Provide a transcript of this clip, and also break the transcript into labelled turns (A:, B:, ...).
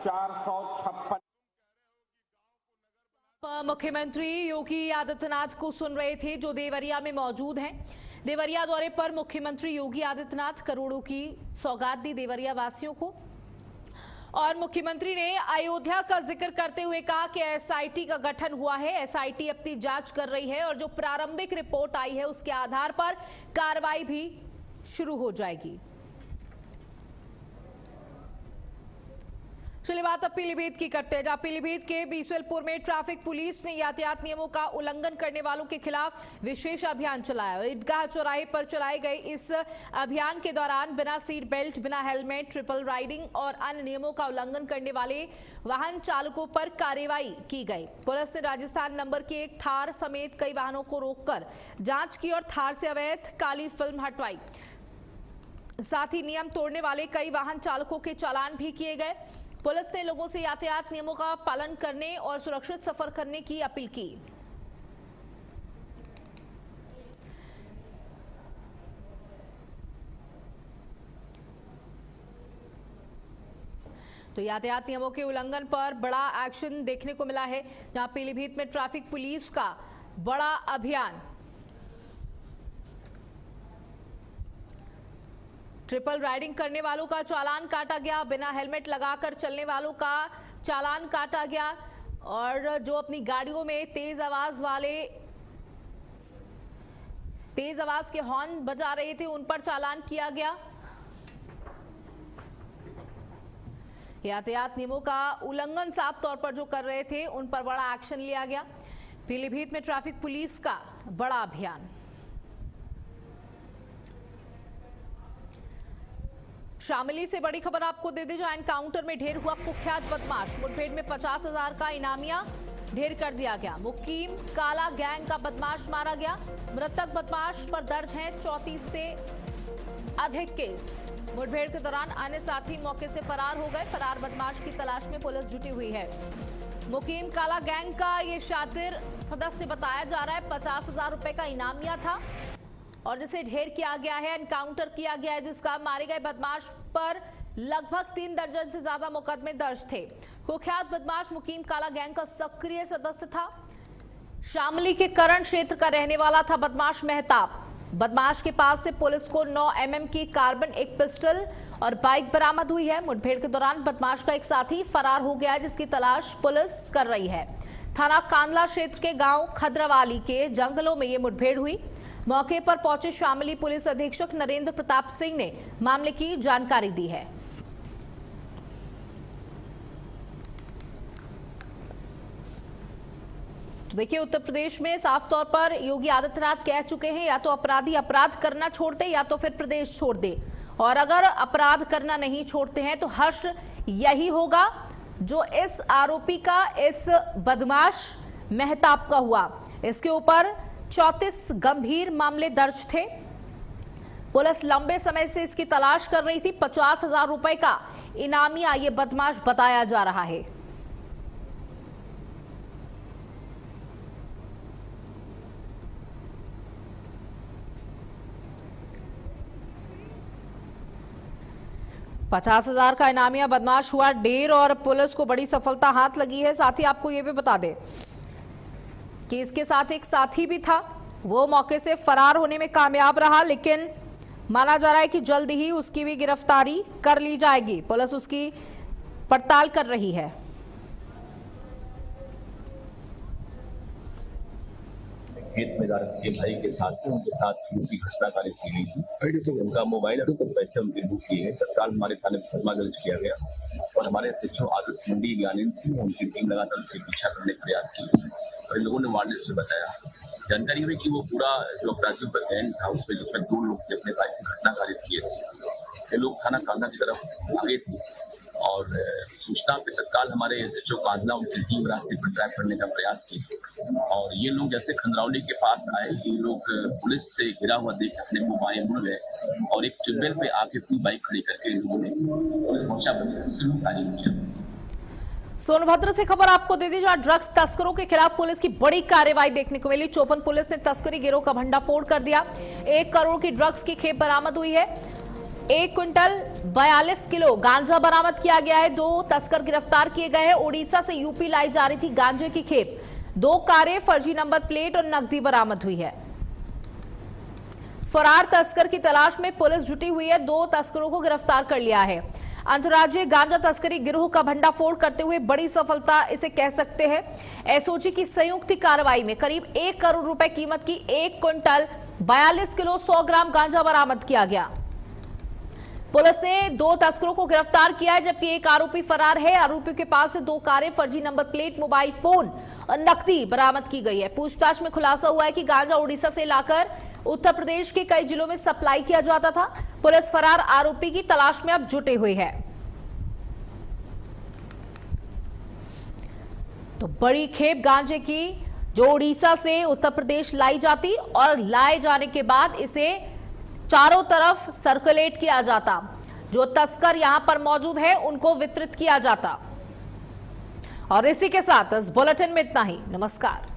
A: 456।
B: मुख्यमंत्री योगी आदित्यनाथ को सुन रहे थे, जो देवरिया में मौजूद हैं। देवरिया दौरे पर मुख्यमंत्री योगी आदित्यनाथ करोड़ों की सौगात दी देवरिया वासियों को, और मुख्यमंत्री ने अयोध्या का जिक्र करते हुए कहा कि एसआईटी का गठन हुआ है, एसआईटी अपनी जांच कर रही है और जो प्रारंभिक रिपोर्ट आई है उसके आधार पर कार्रवाई भी शुरू हो जाएगी। चलिए बात अब पीलीभीत की करते हैं, जहां पीलीभीत के बीसवेलपुर में ट्रैफिक पुलिस ने यातायात नियमों का उल्लंघन करने वालों के खिलाफ विशेष अभियान चलाया। ईदगाह चौराहे पर चलाए गए इस अभियान के दौरान बिना सीट बेल्ट, बिना हेलमेट, ट्रिपल राइडिंग और अन्य नियमों का उल्लंघन करने वाले वाहन चालकों पर कार्रवाई की गई। पुलिस ने राजस्थान नंबर की एक थार समेत कई वाहनों को रोककर जांच की और थार से अवैध काली फिल्म हटवाई। साथ ही नियम तोड़ने वाले कई वाहन चालकों के चालान भी किए गए। पुलिस ने लोगों से यातायात नियमों का पालन करने और सुरक्षित सफर करने की अपील की। तो यातायात नियमों के उल्लंघन पर बड़ा एक्शन देखने को मिला है, जहां पीलीभीत में ट्रैफिक पुलिस का बड़ा अभियान। ट्रिपल राइडिंग करने वालों का चालान काटा गया, बिना हेलमेट लगाकर चलने वालों का चालान काटा गया, और जो अपनी गाड़ियों में तेज आवाज के हॉर्न बजा रहे थे उन पर चालान किया गया। यातायात नियमों का उल्लंघन साफ तौर पर जो कर रहे थे उन पर बड़ा एक्शन लिया गया। पीलीभीत में ट्रैफिक पुलिस का बड़ा अभियान। शामली से बड़ी खबर आपको दे दें, जहां एनकाउंटर में ढेर हुआ कुख्यात बदमाश। मुठभेड़ में 50,000 का इनामिया ढेर कर दिया गया। मुकीम काला गैंग का बदमाश मारा गया। मृतक बदमाश पर दर्ज हैं 34 से अधिक केस। मुठभेड़ के दौरान अन्य साथी मौके से फरार हो गए। फरार बदमाश की तलाश में पुलिस जुटी हुई है। मुकीम काला गैंग का ये शातिर सदस्य बताया जा रहा है। 50,000 रुपए का इनामिया था और जिसे ढेर किया गया है, एनकाउंटर किया गया है, जिसका मारे गए बदमाश पर लगभग 3 दर्जन से ज्यादा मुकदमे दर्ज थे। कुख्यात बदमाश मुकीम काला गैंग का सक्रिय सदस्य था। शामली के करण क्षेत्र का रहने वाला था बदमाश मेहताब। बदमाश के पास से पुलिस को 9 mm की कार्बन, एक पिस्टल और बाइक बरामद हुई है। मुठभेड़ के दौरान बदमाश का एक साथी फरार हो गया है, जिसकी तलाश पुलिस कर रही है। थाना कांदला क्षेत्र के गांव खद्रावाली के जंगलों में ये मुठभेड़ हुई। मौके पर पहुंचे शामली पुलिस अधीक्षक नरेंद्र प्रताप सिंह ने मामले की जानकारी दी है। तो देखिए, उत्तर प्रदेश में साफ तौर पर योगी आदित्यनाथ कह चुके हैं, या तो अपराधी अपराध करना छोड़ दे या तो फिर प्रदेश छोड़ दे। और अगर अपराध करना नहीं छोड़ते हैं तो हर्ष यही होगा जो इस आरोपी का, इस बदमाश मेहताब का हुआ। इसके ऊपर 34 गंभीर मामले दर्ज थे। पुलिस लंबे समय से इसकी तलाश कर रही थी। 50,000 रुपए का इनामिया ये बदमाश बताया जा रहा है। $50,000 का इनामिया बदमाश हुआ ढेर और पुलिस को बड़ी सफलता हाथ लगी है। साथ ही आपको ये भी बता दें कि इसके साथ एक साथी भी था, वो मौके से फरार होने में कामयाब रहा, लेकिन माना जा रहा है कि जल्द ही उसकी भी गिरफ्तारी कर ली जाएगी। पुलिस उसकी पड़ताल कर रही है।
C: खेत में जा रहे भाई के साथ उनके साथ उनकी घटनाकारी की गई थी। तो उनका मोबाइल और कुछ पैसे उनके बुक किए हैं। तत्काल हमारे थाने में मुकदमा दर्ज किया गया और हमारे एसएचओ आदर्श मंडी ज्ञानेंद्र सिंह उनकी टीम लगातार उसके पीछा करने का प्रयास किया और इन लोगों ने वारनेस में बताया। जानकारी हुई कि वो पूरा जो अपराधियों का गैंग था उसमें जिसमें 2 लोग थे अपने भाई से घटना कारित किए थे। ये लोग थाना कांदला की तरफ आगे थे और सूचना पे तत्काल हमारे एसएचओ कांदला उनकी टीम रास्ते पर ट्रैक करने का प्रयास की और ये लोग जैसे खंदरौली के पास आए, ये लोग पुलिस से घिरा हुआ देख अपने मोबाइल मुड़ गए और एक ट्यूबवेल पे आके अपनी बाइक खड़ी करके इन लोगों ने पुलिस पहुंचा से लुटकानी किया।
B: सोनभद्र से खबर आपको दे दी, जहां ड्रग्स तस्करों के खिलाफ पुलिस की बड़ी कार्रवाई देखने को मिली। चौपन पुलिस ने तस्करी गिरोह का भंडाफोड़ कर दिया। 1 करोड़ की ड्रग्स की खेप बरामद हुई है 1 क्विंटल 42 किलो गांजा बरामद किया गया है। 2 तस्कर गिरफ्तार किए गए हैं। उड़ीसा से यूपी लाई जा रही थी गांजे की खेप। 2 कारें, फर्जी नंबर प्लेट और नकदी बरामद हुई है। फरार तस्कर की तलाश में पुलिस जुटी हुई है। 2 तस्करों को गिरफ्तार कर लिया है। अंतर्राज्यीय गांजा तस्करी गिरोह का भंडाफोड़ करते हुए बड़ी सफलता इसे कह सकते हैं। एसओजी की संयुक्त कार्रवाई में करीब 1 करोड़ रुपए कीमत की 1 क्विंटल 42 किलो 100 ग्राम गांजा बरामद किया गया। पुलिस ने 2 तस्करों को गिरफ्तार किया है, जबकि एक आरोपी फरार है। आरोपियों के पास से 2 कारें, फर्जी नंबर प्लेट, मोबाइल फोन और नकदी बरामद की गई है। पूछताछ में खुलासा हुआ है कि गांजा उड़ीसा से लाकर उत्तर प्रदेश के कई जिलों में सप्लाई किया जाता था। पुलिस फरार आरोपी की तलाश में अब जुटी हुई है। तो बड़ी खेप गांजे की जो उड़ीसा से उत्तर प्रदेश लाई जाती और लाए जाने के बाद इसे चारों तरफ सर्कुलेट किया जाता। जो तस्कर यहां पर मौजूद है उनको वितरित किया जाता। और इसी के साथ इस बुलेटिन में इतना ही। नमस्कार।